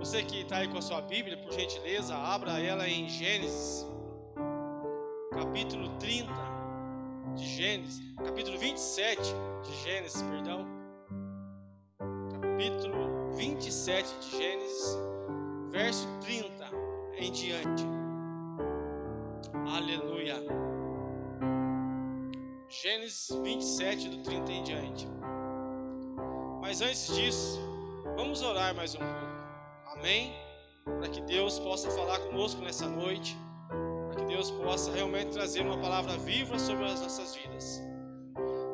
Você que está aí com a sua Bíblia, por gentileza, abra ela em Gênesis, capítulo 30 de Gênesis, capítulo 27 de Gênesis, perdão. Capítulo 27 de Gênesis, verso 30 em diante. Aleluia. Gênesis 27, do 30 em diante. Mas antes disso, vamos orar mais um pouco. Amém? Para que Deus possa falar conosco nessa noite. Para que Deus possa realmente trazer uma palavra viva sobre as nossas vidas.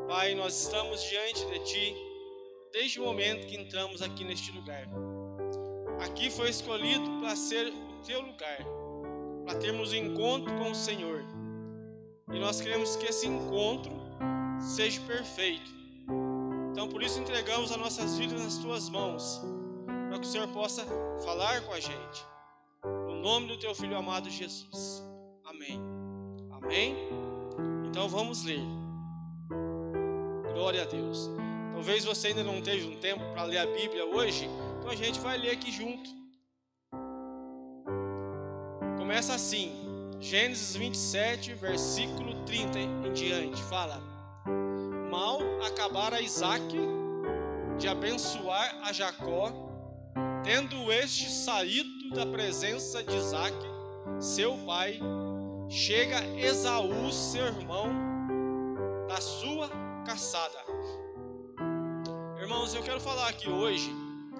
Pai, nós estamos diante de Ti desde o momento que entramos aqui neste lugar. Aqui foi escolhido para ser o Teu lugar, para termos um encontro com o Senhor. E nós queremos que esse encontro seja perfeito. Então por isso entregamos as nossas vidas nas Tuas mãos, para que o Senhor possa falar com a gente. No nome do Teu Filho amado Jesus. Amém. Amém? Então vamos ler. Glória a Deus. Talvez você ainda não teve um tempo para ler a Bíblia hoje, então a gente vai ler aqui junto. Começa assim, Gênesis 27, versículo 30 em diante, fala: Mal acabara Isaac de abençoar a Jacó, tendo este saído da presença de Isaac, seu pai, chega Esaú, seu irmão, da sua caçada. Irmãos, eu quero falar aqui hoje,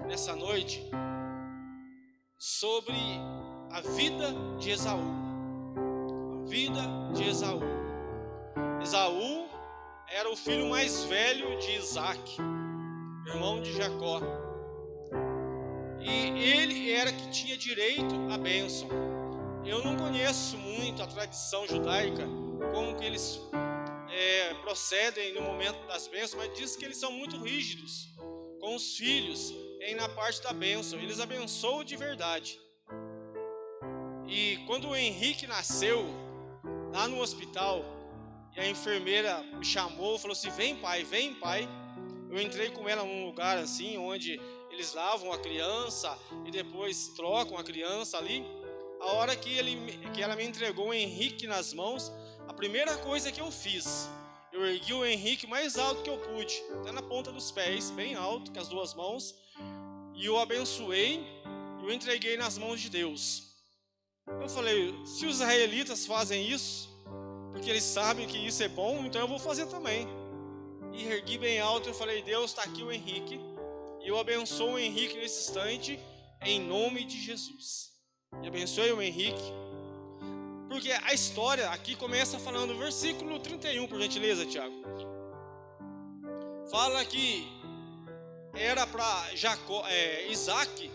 nessa noite, sobre a vida de Esaú. A vida de Esaú. Esaú era o filho mais velho de Isaac, irmão de Jacó. E ele era que tinha direito à bênção. Eu não conheço muito a tradição judaica, como que eles procedem no momento das bênçãos, mas diz que eles são muito rígidos com os filhos na parte da bênção. Eles abençoam de verdade. E quando o Henrique nasceu, lá no hospital, e a enfermeira me chamou, falou assim: vem pai, vem pai. Eu entrei com ela num lugar assim, onde eles lavam a criança e depois trocam a criança ali. A hora que ela me entregou o Henrique nas mãos, a primeira coisa que eu fiz, eu ergui o Henrique mais alto que eu pude, até na ponta dos pés, bem alto, com as duas mãos, e eu abençoei e o entreguei nas mãos de Deus. Eu falei: se os israelitas fazem isso, porque eles sabem que isso é bom, então eu vou fazer também. E ergui bem alto, eu falei: Deus, está aqui o Henrique, e eu abençoo o Henrique nesse instante, em nome de Jesus. E abençoei o Henrique, porque a história aqui começa falando, versículo 31, por gentileza, Tiago. Fala que era para Isaac,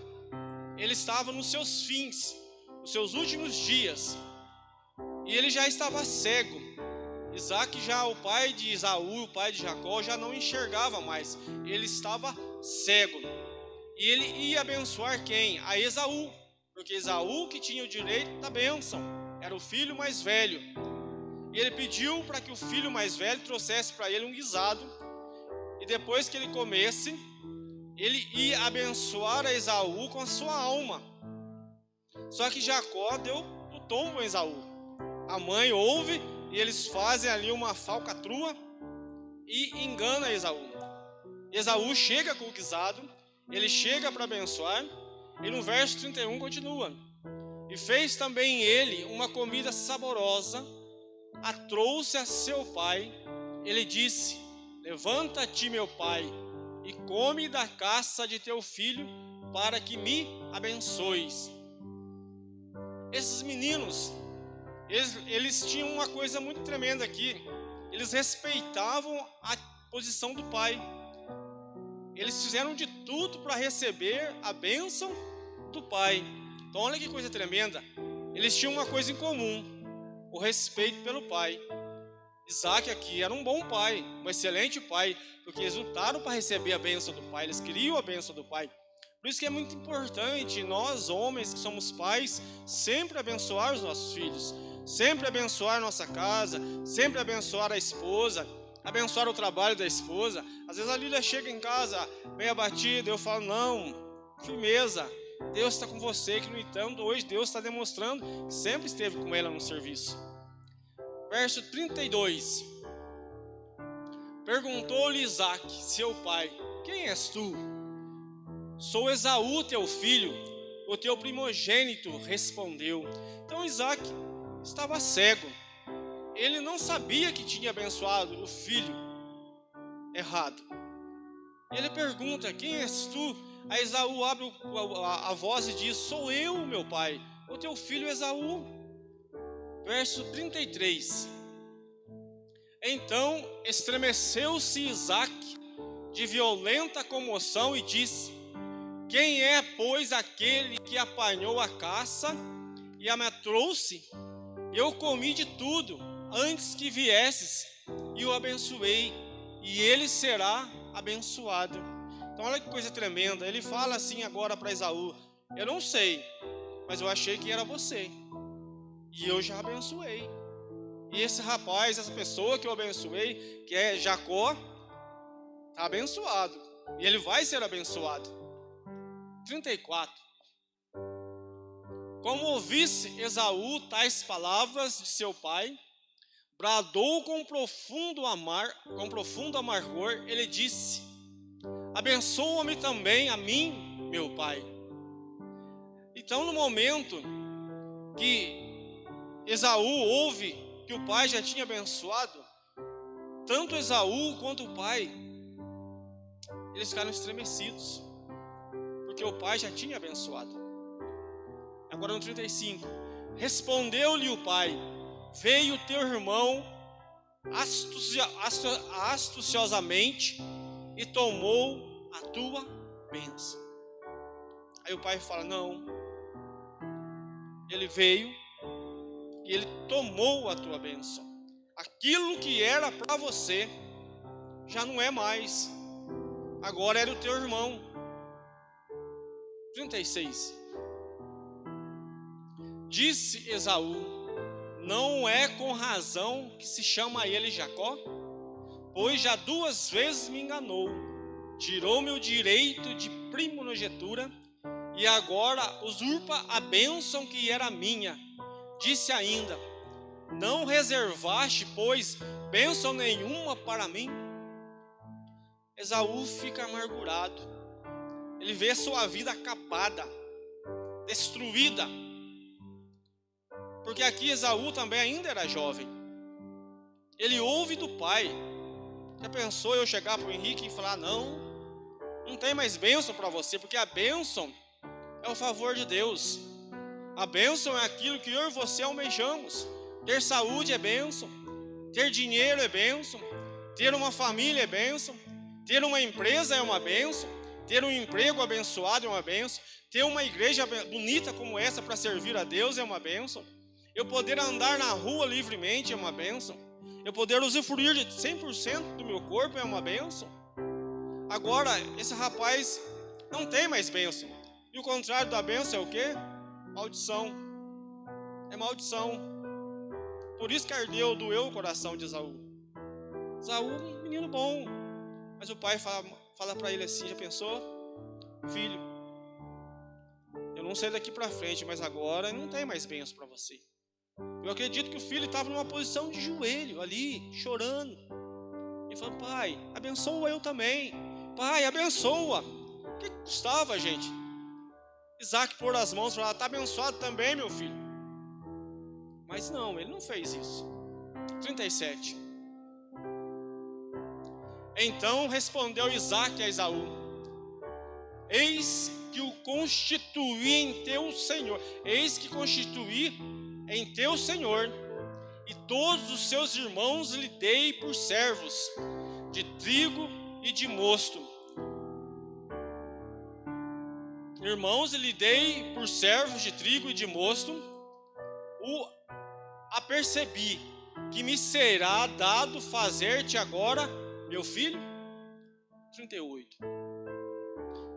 ele estava nos seus fins, nos seus últimos dias, e ele já estava cego. Isaac, já o pai de Esaú, o pai de Jacó, já não enxergava mais, ele estava cego. E ele ia abençoar quem? A Esaú, porque Esaú que tinha o direito da bênção, era o filho mais velho. E ele pediu para que o filho mais velho trouxesse para ele um guisado, e depois que ele comesse, ele ia abençoar a Esaú com a sua alma. Só que Jacó deu o tombo a Esaú. A mãe ouve e eles fazem ali uma falcatrua e engana Esaú. Esaú chega com o guisado, ele chega para abençoar, e no verso 31 continua: e fez também ele uma comida saborosa, a trouxe a seu pai. Ele disse: levanta-te, meu pai, e come da caça de teu filho, para que me abençoes. Esses meninos, eles tinham uma coisa muito tremenda aqui. Eles respeitavam a posição do pai. Eles fizeram de tudo para receber a bênção do pai. Então olha que coisa tremenda. Eles tinham uma coisa em comum: o respeito pelo pai. Isaac aqui era um bom pai, um excelente pai, porque eles lutaram para receber a bênção do pai. Eles queriam a bênção do pai. Por isso que é muito importante nós, homens que somos pais, sempre abençoar os nossos filhos, sempre abençoar nossa casa, sempre abençoar a esposa, abençoar o trabalho da esposa. Às vezes a Lília chega em casa meio abatida, eu falo: não, firmeza, Deus está com você, que no entanto hoje Deus está demonstrando que sempre esteve com ela no serviço. Verso 32. Perguntou-lhe Isaque, seu pai: quem és tu? Sou Esaú, teu filho, o teu primogênito, respondeu. Então Isaque estava cego. Ele não sabia que tinha abençoado o filho errado. Ele pergunta: quem és tu? Aí Esaú abre a voz e diz: sou eu, meu pai, o teu filho Esaú. Verso 33. Então estremeceu-se Isaque de violenta comoção e disse: quem é, pois, aquele que apanhou a caça e a me trouxe? Eu comi de tudo antes que viesses e o abençoei, e ele será abençoado. Então olha que coisa tremenda. Ele fala assim agora para Esaú: eu não sei, mas eu achei que era você, e eu já abençoei. E esse rapaz, essa pessoa que eu abençoei, que é Jacó, está abençoado, e ele vai ser abençoado. 34. Como ouvisse Esaú tais palavras de seu pai, bradou com profundo amargor. Ele disse: abençoa-me também a mim, meu pai. Então, no momento que Esaú ouve que o pai já tinha abençoado, tanto Esaú quanto o pai, eles ficaram estremecidos, porque o pai já tinha abençoado. Agora no 35. Respondeu-lhe o pai: veio teu irmão astuciosamente e tomou a tua bênção. Aí o pai fala: não, ele veio e ele tomou a tua bênção. Aquilo que era para você já não é mais, agora era o teu irmão. 36. Disse Esaú: não é com razão que se chama ele Jacó? Pois já 2 vezes me enganou, tirou-me o direito de primogenitura e agora usurpa a bênção que era minha. Disse ainda: não reservaste, pois, bênção nenhuma para mim? Esaú fica amargurado. Ele vê sua vida acabada, destruída. Porque aqui Esaú também ainda era jovem. Ele ouve do pai. Já pensou eu chegar para o Henrique e falar: não tem mais bênção para você, porque a bênção é o favor de Deus. A bênção é aquilo que eu e você almejamos. Ter saúde é bênção, ter dinheiro é bênção, ter uma família é bênção, ter uma empresa é uma bênção, ter um emprego abençoado é uma bênção, ter uma igreja bonita como essa para servir a Deus é uma bênção. Eu poder andar na rua livremente é uma bênção. Eu poder usufruir de 100% do meu corpo é uma bênção. Agora, esse rapaz não tem mais bênção. E o contrário da bênção é o quê? Maldição. É maldição. Por isso que doeu o coração de Esaú. Esaú, um menino bom. Mas o pai fala para ele assim: já pensou? Filho, eu não sei daqui para frente, mas agora não tem mais bênção para você. Eu acredito que o filho estava numa posição de joelho ali, chorando. E falou: pai, abençoa eu também. Pai, abençoa. O que custava, gente? Isaque pôr as mãos e falar: está abençoado também, meu filho. Mas não, ele não fez isso. 37. Então respondeu Isaque a Esaú: eis que o constituí em teu Senhor. Eis que constituí em teu Senhor, e todos os seus irmãos lhe dei por servos de trigo e de mosto. Irmãos lhe dei por servos de trigo e de mosto. Apercebi que me será dado fazer-te agora, meu filho. 38.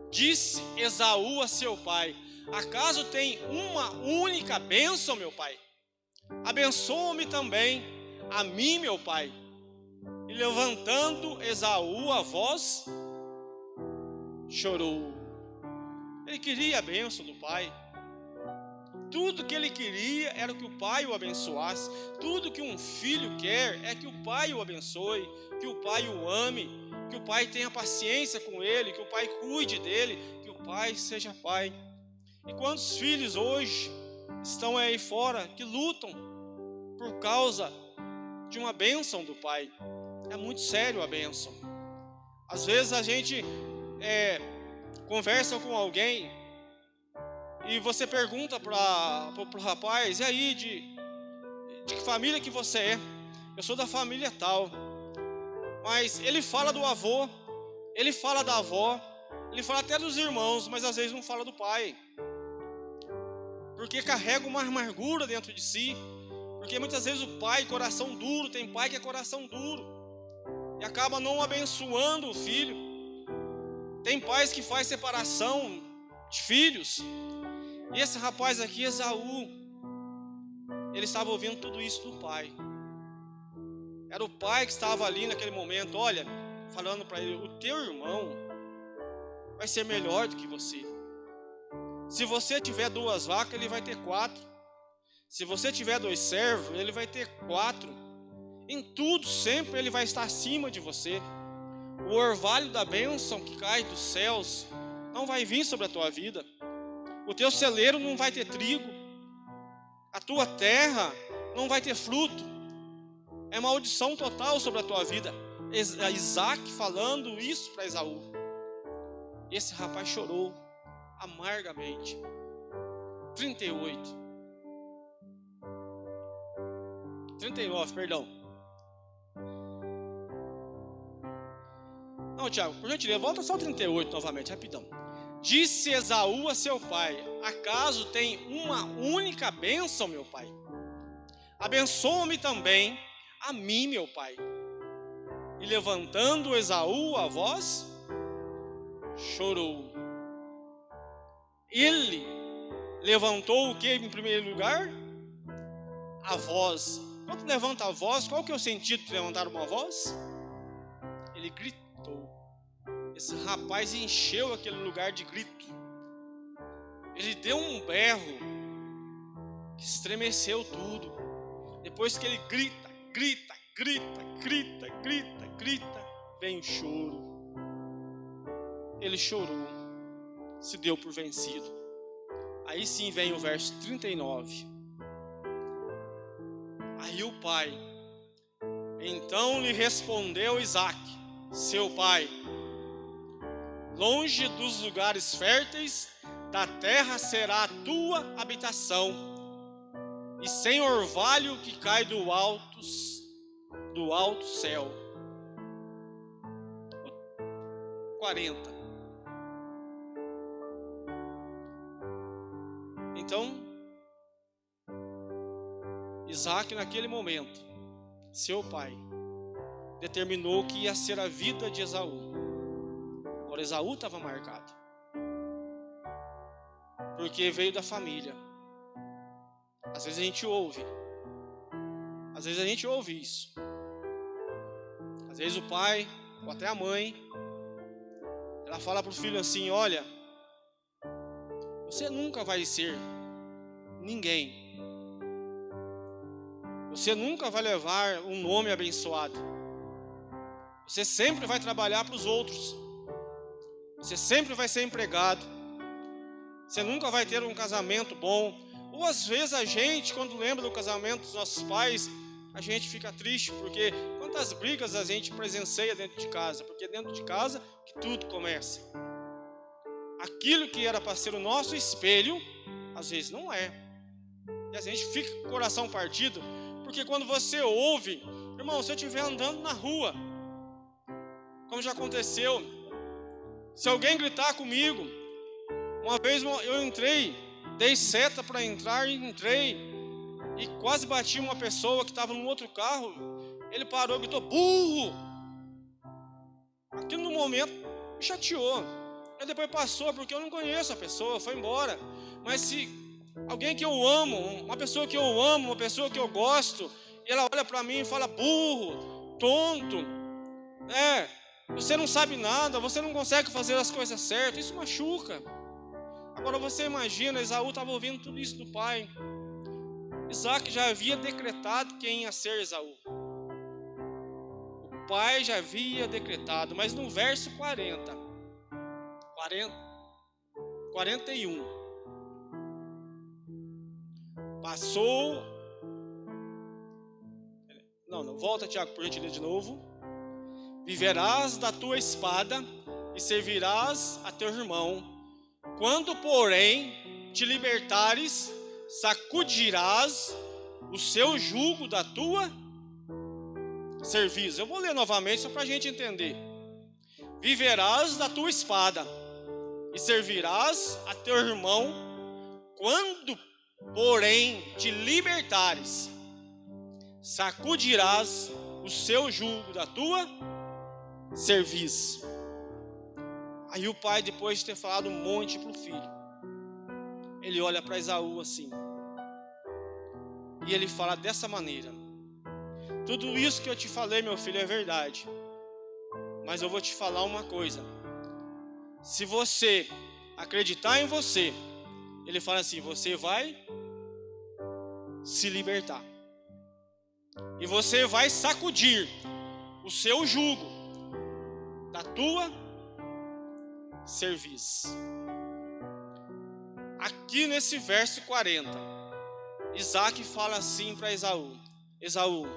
Disse Esaú a seu pai: acaso tem uma única bênção, meu pai? Abençoa-me também, a mim, meu pai. E levantando Esaú a voz, chorou. Ele queria a bênção do pai. Tudo que ele queria era que o pai o abençoasse. Tudo que um filho quer é que o pai o abençoe, que o pai o ame, que o pai tenha paciência com ele, que o pai cuide dele, que o pai seja pai. E quantos filhos hoje estão aí fora que lutam por causa de uma bênção do pai? É muito sério a bênção. Às vezes a gente conversa com alguém e você pergunta para o rapaz: e aí, de que família que você é? Eu sou da família tal. Mas ele fala do avô, ele fala da avó, ele fala até dos irmãos, mas às vezes não fala do pai, porque carrega uma amargura dentro de si. Porque muitas vezes o pai, coração duro, tem pai que é coração duro e acaba não abençoando o filho. Tem pais que faz separação de filhos. E esse rapaz aqui, Esaú, ele estava ouvindo tudo isso do pai. Era o pai que estava ali naquele momento, olha, falando para ele: o teu irmão vai ser melhor do que você. Se você tiver 2 vacas, ele vai ter 4. Se você tiver 2 servos, ele vai ter 4. Em tudo, sempre ele vai estar acima de você. O orvalho da bênção que cai dos céus não vai vir sobre a tua vida. O teu celeiro não vai ter trigo. A tua terra não vai ter fruto. É maldição total sobre a tua vida. Isaac falando isso para Esaú. Esse rapaz chorou amargamente. 39, perdão. Não, Tiago, por gentileza, volta só 38 novamente, rapidão. Disse Esaú a seu pai: acaso tem uma única bênção, meu pai? Abençoa-me também a mim, meu pai. E levantando Esaú a voz, chorou. Ele levantou o que em primeiro lugar? A voz. Quando levanta a voz, qual que é o sentido de levantar uma voz? Ele gritou. Esse rapaz encheu aquele lugar de grito. Ele deu um berro que estremeceu tudo. Depois que ele grita, vem o choro. Ele chorou, se deu por vencido. Aí sim vem o verso 39. Aí o pai: então lhe respondeu Isaac, seu pai: longe dos lugares férteis da terra será a tua habitação, e sem orvalho que cai do alto céu. 40. Então, Isaac, naquele momento, seu pai, determinou que ia ser a vida de Esaú. Agora Esaú estava marcado, porque veio da família. Às vezes a gente ouve isso. Às vezes o pai, ou até a mãe, ela fala para o filho assim: olha, você nunca vai ser ninguém. Você nunca vai levar um nome abençoado. Você sempre vai trabalhar para os outros. Você sempre vai ser empregado. Você nunca vai ter um casamento bom. Ou às vezes a gente, quando lembra do casamento dos nossos pais, a gente fica triste, porque quantas brigas a gente presencia dentro de casa. Porque dentro de casa que tudo começa. Aquilo que era para ser o nosso espelho, às vezes não é. E a gente fica com o coração partido, porque quando você ouve, irmão, se eu estiver andando na rua, como já aconteceu, se alguém gritar comigo, uma vez eu entrei, dei seta para entrar e entrei, e quase bati uma pessoa que estava num outro carro. Ele parou e gritou: burro! Aquilo no momento me chateou. Aí depois passou, porque eu não conheço a pessoa, foi embora. Mas se alguém que eu amo, uma pessoa que eu amo, uma pessoa que eu gosto, e ela olha para mim e fala: burro, tonto, você não sabe nada, você não consegue fazer as coisas certas, isso machuca. Agora você imagina, Esaú estava ouvindo tudo isso do pai. Isaac já havia decretado quem ia ser Esaú. O pai já havia decretado, mas no verso 41, passou. Não, volta, Tiago, por gentileza, de novo. Viverás da tua espada e servirás a teu irmão. Quando, porém, te libertares, sacudirás o seu jugo da tua cerviz. Eu vou ler novamente só para a gente entender. Viverás da tua espada e servirás a teu irmão. Quando, porém, te libertares, sacudirás o seu jugo da tua cerviz. Aí o pai, depois de ter falado um monte para o filho, ele olha para Esaú assim, e ele fala dessa maneira: tudo isso que eu te falei, meu filho, é verdade, mas eu vou te falar uma coisa. Se você acreditar em você, ele fala assim, você vai se libertar, e você vai sacudir o seu jugo da tua cerviz. Aqui nesse verso 40, Isaac fala assim para Esaú: Esaú,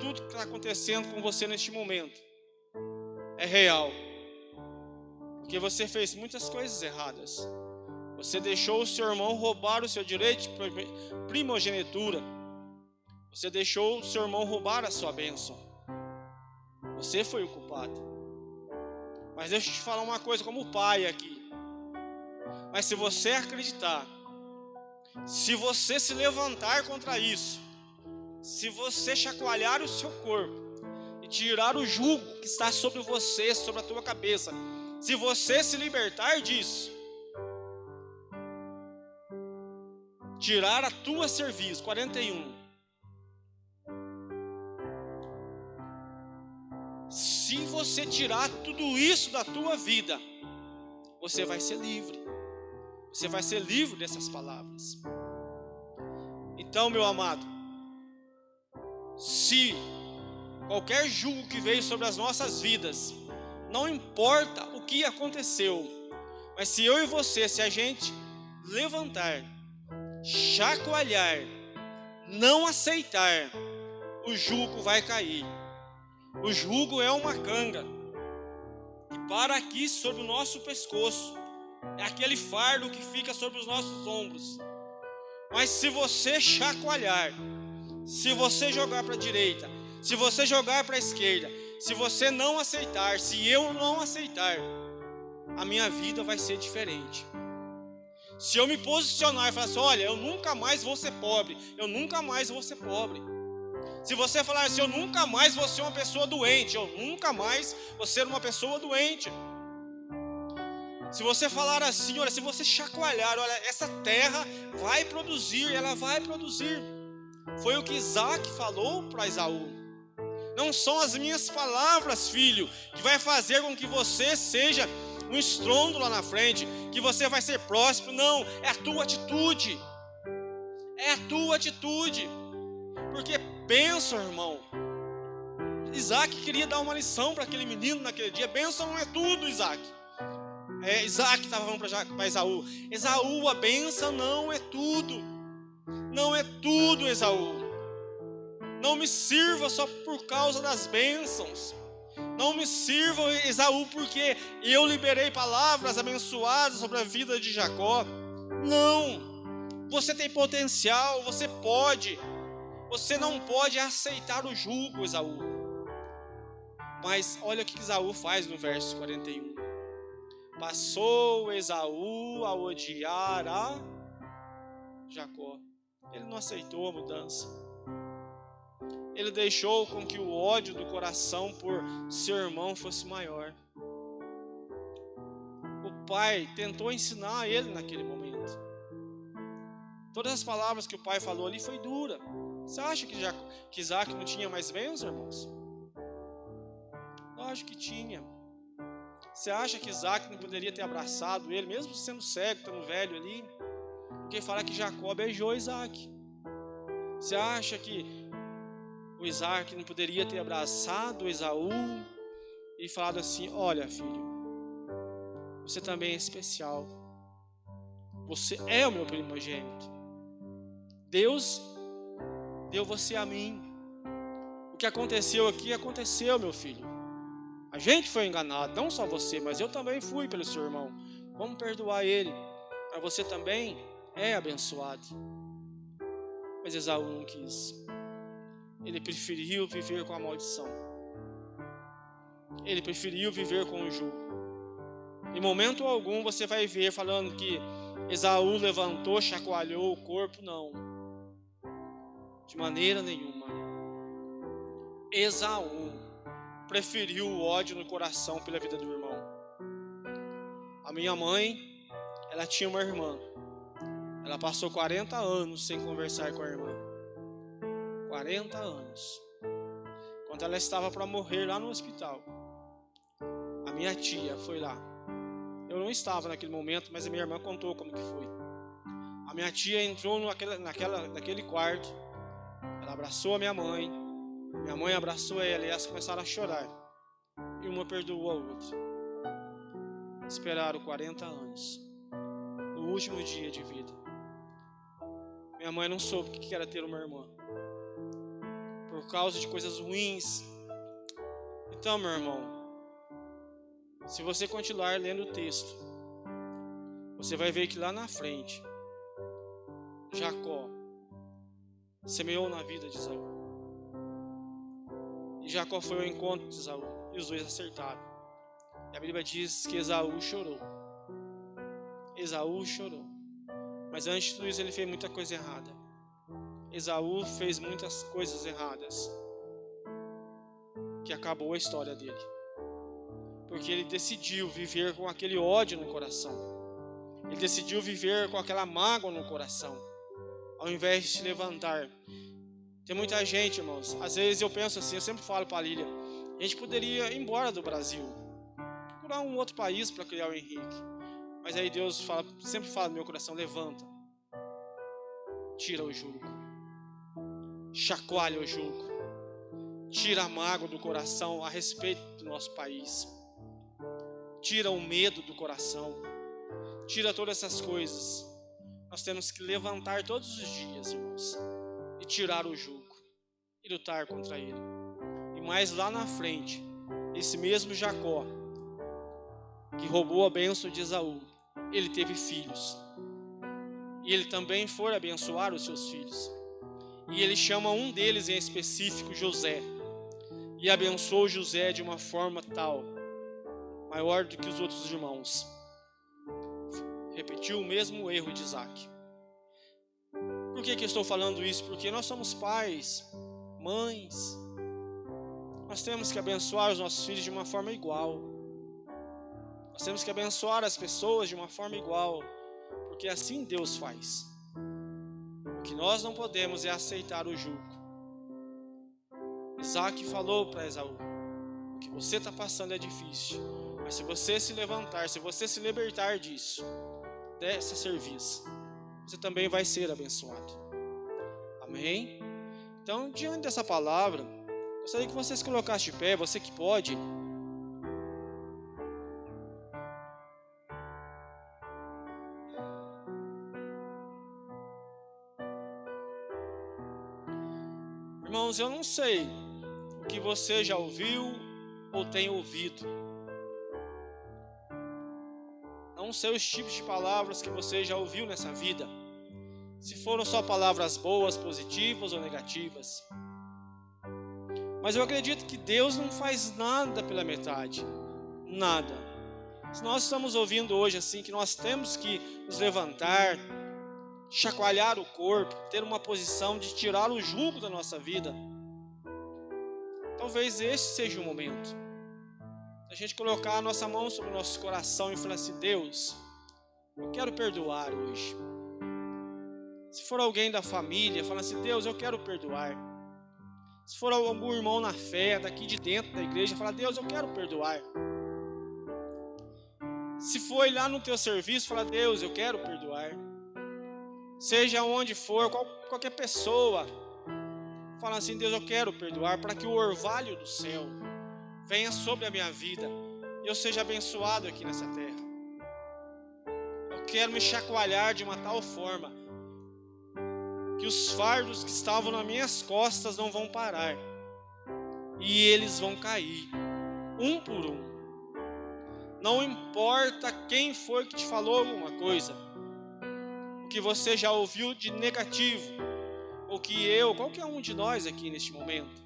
tudo que está acontecendo com você neste momento é real, porque você fez muitas coisas erradas. Você deixou o seu irmão roubar o seu direito de primogenitura. Você deixou o seu irmão roubar a sua bênção. Você foi o culpado. Mas deixa eu te falar uma coisa como pai aqui. Mas se você acreditar, se você se levantar contra isso, se você chacoalhar o seu corpo e tirar o jugo que está sobre você, sobre a tua cabeça, se você se libertar disso, tirar a tua cerviz, 41. Se você tirar tudo isso da tua vida, você vai ser livre. Você vai ser livre dessas palavras. Então, meu amado, se qualquer jugo que veio sobre as nossas vidas, não importa o que aconteceu, mas se eu e você, se a gente levantar, chacoalhar, não aceitar, o jugo vai cair. O jugo é uma canga que para aqui sobre o nosso pescoço, é aquele fardo que fica sobre os nossos ombros. Mas se você chacoalhar, se você jogar para a direita, se você jogar para a esquerda, se você não aceitar, se eu não aceitar, a minha vida vai ser diferente. Se eu me posicionar e falar assim, olha, eu nunca mais vou ser pobre, eu nunca mais vou ser pobre. Se você falar assim, eu nunca mais vou ser uma pessoa doente, eu nunca mais vou ser uma pessoa doente. Se você falar assim, olha, se você chacoalhar, olha, essa terra vai produzir, ela vai produzir. Foi o que Isaac falou para Esaú. Não são as minhas palavras, filho, que vai fazer com que você seja um estrondo lá na frente, que você vai ser próspero. Não, é a tua atitude. É a tua atitude. Porque bênção, irmão. Isaac queria dar uma lição para aquele menino naquele dia. Bênção não é tudo, Isaac. Isaac estava falando para Esaú. Esaú, a bênção não é tudo. Não é tudo, Esaú. Não me sirva só por causa das bênçãos. Não me sirva, Esaú, porque eu liberei palavras abençoadas sobre a vida de Jacó. Não. Você tem potencial, você pode. Você não pode aceitar o jugo, Esaú. Mas olha o que Esaú faz no verso 41. Passou Esaú a odiar a Jacó. Ele não aceitou a mudança. Ele deixou com que o ódio do coração por seu irmão fosse maior. O pai tentou ensinar a ele naquele momento. Todas as palavras que o pai falou ali foi dura. Você acha que Isaac não tinha mais bênçãos, irmãos? Lógico que tinha. Você acha que Isaac não poderia ter abraçado ele, mesmo sendo cego, estando velho ali? Porque fala que Jacó beijou Isaac. Você acha que o Isaac não poderia ter abraçado Esaú e falado assim: olha, filho, você também é especial. Você é o meu primogênito. Deus deu você a mim. O que aconteceu aqui aconteceu, meu filho. A gente foi enganado, não só você, mas eu também fui pelo seu irmão. Vamos perdoar ele, para você também é abençoado. Mas Esaú não quis. Ele preferiu viver com a maldição. Ele preferiu viver com o jugo. Em momento algum você vai ver falando que Esaú levantou, chacoalhou o corpo. Não. De maneira nenhuma. Esaú preferiu o ódio no coração pela vida do irmão. A minha mãe, ela tinha uma irmã. Ela passou 40 anos sem conversar com a irmã. 40 anos. Quando ela estava para morrer lá no hospital, a minha tia foi lá. Eu não estava naquele momento, mas a minha irmã contou como que foi. A minha tia entrou naquele quarto. Ela abraçou a minha mãe abraçou ela e elas começaram a chorar. E uma perdoou a outra. Esperaram 40 anos. No último dia de vida. Minha mãe não soube o que era ter uma irmã. Por causa de coisas ruins. Então, meu irmão, se você continuar lendo o texto, você vai ver que lá na frente, Jacó semeou na vida de Esaú. E Jacó foi ao encontro de Esaú. E os dois acertaram. E a Bíblia diz que Esaú chorou. Esaú chorou. Mas antes de tudo isso ele fez muita coisa errada. Esaú fez muitas coisas erradas. Que acabou a história dele. Porque ele decidiu viver com aquele ódio no coração. Ele decidiu viver com aquela mágoa no coração. Ao invés de se levantar. Tem muita gente, irmãos. Às vezes eu penso assim, eu sempre falo para a Lília, a gente poderia ir embora do Brasil, procurar um outro país para criar o Henrique. Mas aí Deus sempre fala no meu coração: levanta, tira o jugo, chacoalha o jugo, tira a mágoa do coração a respeito do nosso país, tira o medo do coração, tira todas essas coisas. Nós temos que levantar todos os dias, irmãos, e tirar o jugo e lutar contra ele. E mais lá na frente, esse mesmo Jacó que roubou a bênção de Esaú, ele teve filhos e ele também foi abençoar os seus filhos, e ele chama um deles em específico, José, e abençoou José de uma forma tal, maior do que os outros irmãos. Repetiu o mesmo erro de Isaac. Por que eu estou falando isso? Porque nós somos pais, mães. Nós temos que abençoar os nossos filhos de uma forma igual. Nós temos que abençoar as pessoas de uma forma igual. Porque assim Deus faz. O que nós não podemos é aceitar o jugo. Isaac falou para Esaú: o que você está passando é difícil. Mas se você se levantar, se você se libertar disso, dessa serviço, você também vai ser abençoado. Amém? Então, diante dessa palavra, gostaria que você se colocasse de pé, você que pode. Irmãos, eu não sei o que você já ouviu ou tem ouvido. Não sei os tipos de palavras que você já ouviu nessa vida. Se foram só palavras boas, positivas ou negativas. Mas eu acredito que Deus não faz nada pela metade. Nada. Se nós estamos ouvindo hoje assim, que nós temos que nos levantar, chacoalhar o corpo, ter uma posição de tirar o jugo da nossa vida, talvez esse seja o momento. A gente colocar a nossa mão sobre o nosso coração e falar assim: Deus, eu quero perdoar hoje. Se for alguém da família, fala assim: Deus, eu quero perdoar. Se for algum irmão na fé, daqui de dentro da igreja, fala: Deus, eu quero perdoar. Se foi lá no teu serviço, fala: Deus, eu quero perdoar. Seja onde for, qualquer pessoa, fala assim: Deus, eu quero perdoar, para que o orvalho do céu venha sobre a minha vida e eu seja abençoado aqui nessa terra. Eu quero me chacoalhar de uma tal forma que os fardos que estavam nas minhas costas não vão parar, e eles vão cair, um por um. Não importa quem foi que te falou alguma coisa, o que você já ouviu de negativo, ou que qualquer um de nós aqui neste momento.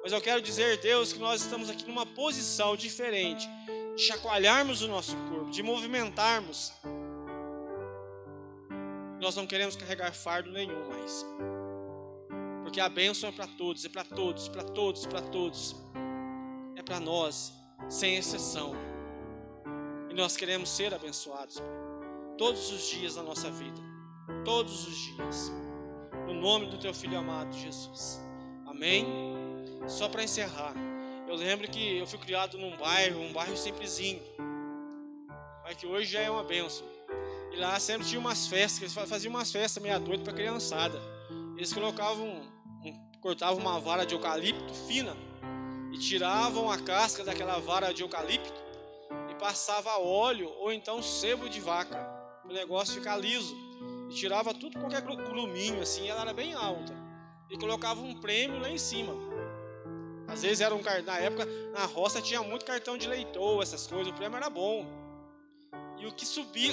Mas eu quero dizer, Deus, que nós estamos aqui numa posição diferente, de chacoalharmos o nosso corpo, de movimentarmos. Nós não queremos carregar fardo nenhum mais, porque a bênção é para todos, é para todos, para todos, para todos. É para nós, sem exceção. E nós queremos ser abençoados, Pai, todos os dias da nossa vida, todos os dias, no nome do Teu Filho amado, Jesus. Amém? Só para encerrar, eu lembro que eu fui criado num bairro simplesinho, mas que hoje já é uma bênção. E lá sempre tinha umas festas, eles faziam umas festas meia-noite para a criançada. Eles cortavam uma vara de eucalipto fina e tiravam a casca daquela vara de eucalipto e passava óleo ou então sebo de vaca, para o negócio ficar liso. E tirava tudo, qualquer gruminho assim, ela era bem alta, e colocava um prêmio lá em cima. Às vezes na época na roça tinha muito cartão de leitoa, essas coisas, o prêmio era bom. E o que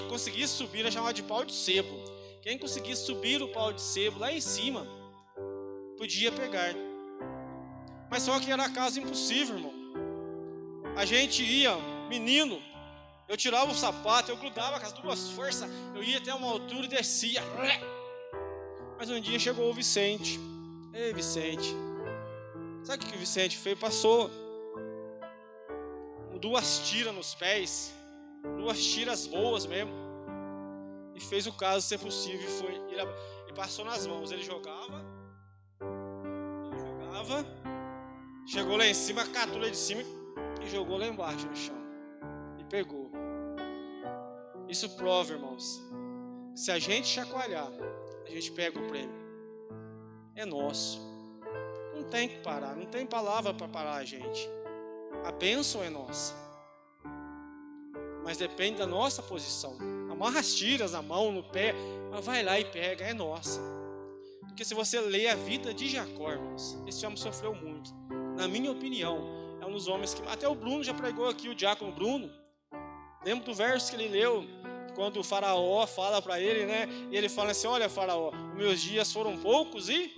conseguisse subir era chamado de pau de sebo. Quem conseguisse subir o pau de sebo lá em cima podia pegar. Mas só que era caso impossível, irmão. A gente ia, menino, eu tirava o sapato, eu grudava com as duas forças, eu ia até uma altura e descia. Mas um dia chegou o Vicente. Ei, Vicente, sabe o que o Vicente fez? Passou 2 tiras nos pés, 2 tiras boas mesmo, e fez o caso ser possível. E passou nas mãos. Ele jogava, chegou lá em cima, catou lá de cima e jogou lá embaixo no chão e pegou. Isso prova, irmãos, que se a gente chacoalhar, a gente pega o prêmio. É nosso. Não tem que parar, não tem palavra para parar a gente. A bênção é nossa, mas depende da nossa posição. Amarra as tiras na mão, no pé, mas vai lá e pega, é nossa. Porque se você ler a vida de Jacó, irmãos, esse homem sofreu muito. Na minha opinião, é um dos homens que... Até o Bruno já pregou aqui, o diácono Bruno. Lembra do verso que ele leu, quando o faraó fala para ele, né? E ele fala assim: olha, faraó, meus dias foram poucos e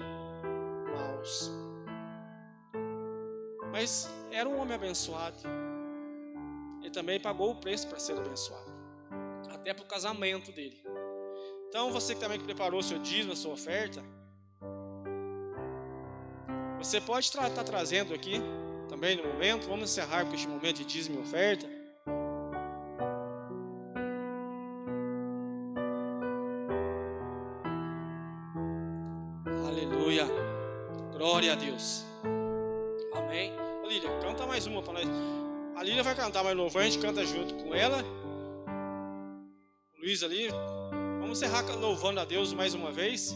maus. Mas era um homem abençoado. Ele também pagou o preço para ser abençoado, até para o casamento dele. Então você que também preparou seu dízimo, a sua oferta, você pode estar trazendo aqui também no momento. Vamos encerrar com este momento de dízimo e oferta. Aleluia, glória a Deus. Amém. Lília, canta mais uma para nós. A Lília vai cantar mais louvor, a gente canta junto com ela. O Luiz ali. Vamos encerrar louvando a Deus mais uma vez.